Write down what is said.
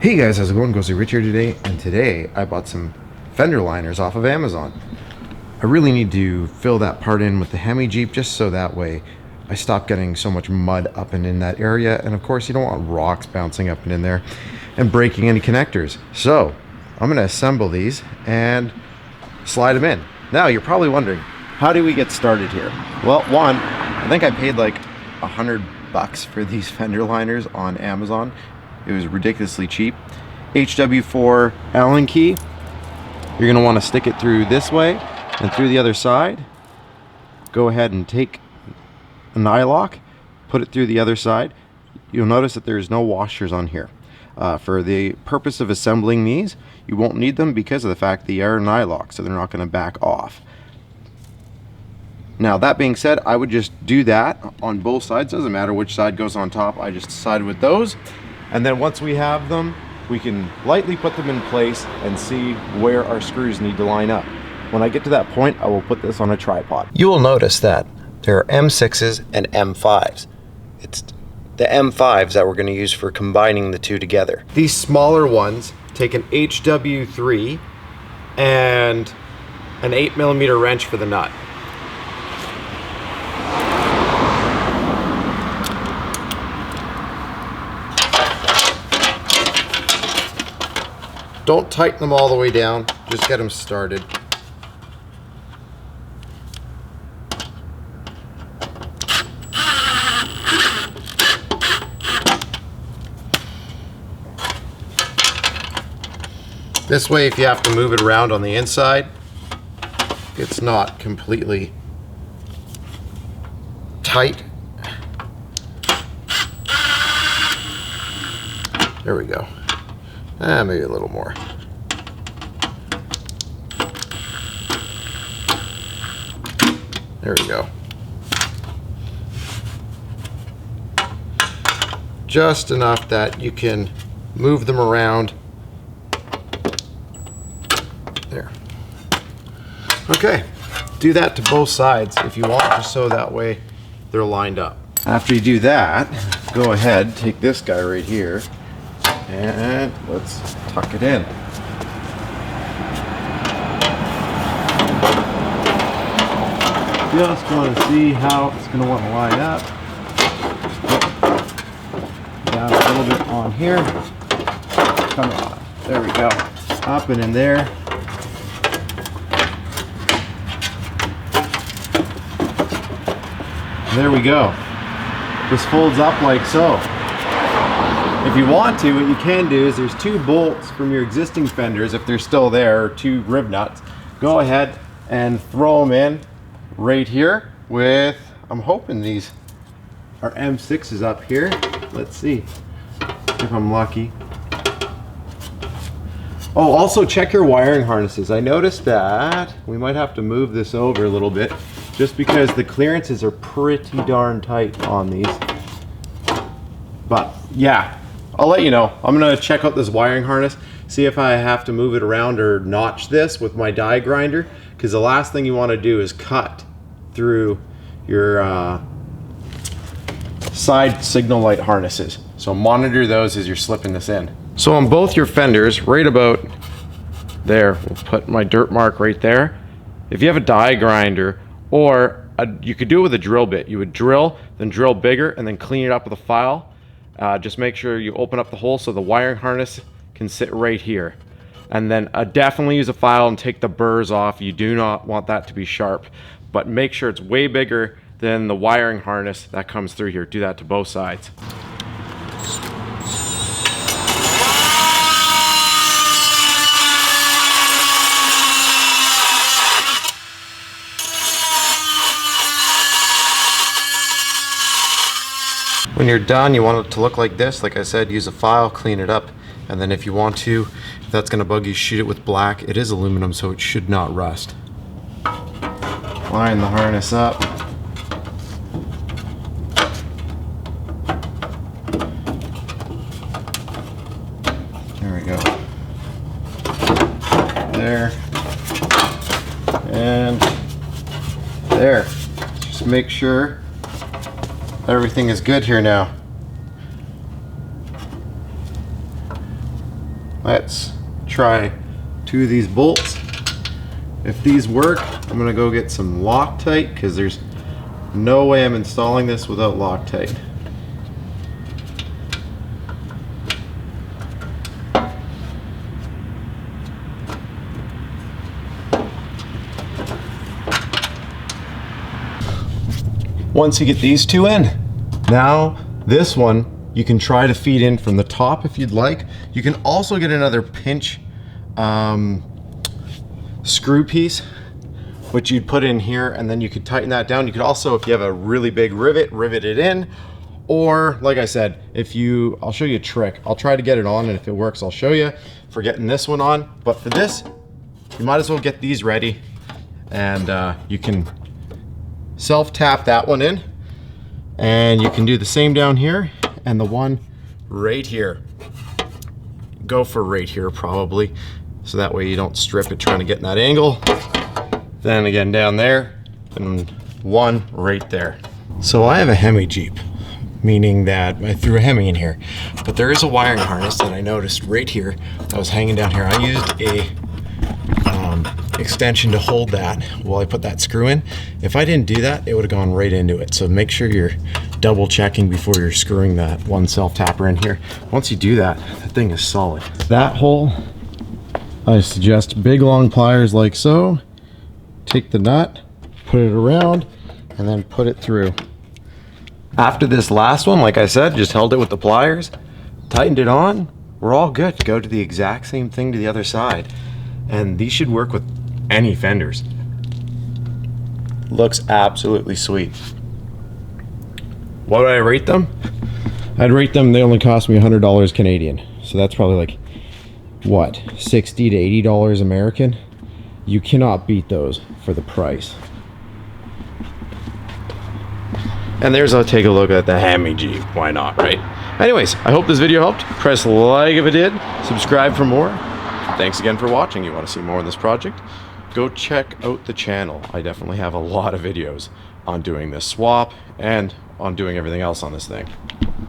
Hey guys, how's it going? Ghostly Rich here today, and today I bought some fender liners off of Amazon. I really need to fill that part in with the Hemi Jeep just so that way I stop getting so much mud up and in that area, and of course you don't want rocks bouncing up and in there and breaking any connectors. So I'm going to assemble these and slide them in. Now you're probably wondering, how do we get started here? Well, one, I think I paid like $100 for these fender liners on Amazon. It was ridiculously cheap. HW4 Allen key. You're going to want to stick it through this way and through the other side. Go ahead and take a nylock, put it through the other side. You'll notice that there's no washers on here. For the purpose of assembling these, you won't need them because of the fact they are nylock, so they're not going to back off. Now that being said, I would just do that on both sides. Doesn't matter which side goes on top. I just decided with those. And then once we have them, we can lightly put them in place and see where our screws need to line up. When I get to that point, I will put this on a tripod. You will notice that there are M6s and M5s. It's the M5s that we're going to use for combining the two together. These smaller ones take an HW3 and an 8mm wrench for the nut. Don't tighten them all the way down, just get them started. This way, if you have to move it around on the inside, it's not completely tight. There we go. Maybe a little more. There we go. Just enough that you can move them around. There. Okay. Do that to both sides if you want, just so that way they're lined up. After you do that, go ahead, take this guy right here, and let's tuck it in. Just want to see how it's going to want to line up. Down a little bit on here. Come on. There we go. Up and in there. There we go. This folds up like so. If you want to, what you can do is there's two bolts from your existing fenders, if they're still there, or two rib nuts. Go ahead and throw them in right here with, I'm hoping these are M6s up here. Let's see if I'm lucky. Oh, also check your wiring harnesses. I noticed that we might have to move this over a little bit just because the clearances are pretty darn tight on these. But yeah, I'll let you know. I'm gonna check out this wiring harness, see if I have to move it around or notch this with my die grinder, because the last thing you want to do is cut through your side signal light harnesses. So monitor those as you're slipping this in. So on both your fenders, right about there, we'll put my dirt mark right there. If you have a die grinder, or you could do it with a drill bit. You would drill, then drill bigger, and then clean it up with a file. Just make sure you open up the hole so the wiring harness can sit right here. And then definitely use a file and take the burrs off. You do not want that to be sharp, but make sure it's way bigger than the wiring harness that comes through here. Do that to both sides. When you're done, you want it to look like this. Like I said, use a file, clean it up, and then if you want to, if that's gonna bug you, shoot it with black. It is aluminum, so it should not rust. Line the harness up. There we go. There. And there. Just make sure everything is good here now. Let's try 2 of these bolts. If these work, I'm gonna go get some Loctite, because there's no way I'm installing this without Loctite. Once you get these 2 in, now this one you can try to feed in from the top if you'd like. You can also get another pinch screw piece, which you'd put in here, and then you could tighten that down. You could also, if you have a really big rivet it in, or like I said, I'll show you a trick. I'll try to get it on, and if it works, I'll show you for getting this one on. But for this, you might as well get these ready, and you can self-tap that one in, and you can do the same down here, and the one right here. Go for right here probably, so that way you don't strip it trying to get in that angle. Then again down there, and one right there. So I have a Hemi Jeep, meaning that I threw a Hemi in here, but there is a wiring harness that I noticed right here that was hanging down here. I used a extension to hold that while I put that screw in. If I didn't do that, it would have gone right into it. So make sure you're double checking before you're screwing that one self-tapper in here. Once you do that, that thing is solid. That hole, I suggest big long pliers like so. Take the nut, put it around, and then put it through. After this last one, like I said, just held it with the pliers, tightened it on, we're all good to go to the exact same thing to the other side. And these should work with any Fenders. Looks absolutely sweet. What would I rate them? I'd rate them, they only cost me $100 Canadian. So that's probably like, what, $60 to $80 American? You cannot beat those for the price. And I'll take a look at the Hemi Jeep. Why not, right? Anyways, I hope this video helped. Press like if it did. Subscribe for more. Thanks again for watching. You want to see more of this project? Go check out the channel. I definitely have a lot of videos on doing this swap and on doing everything else on this thing.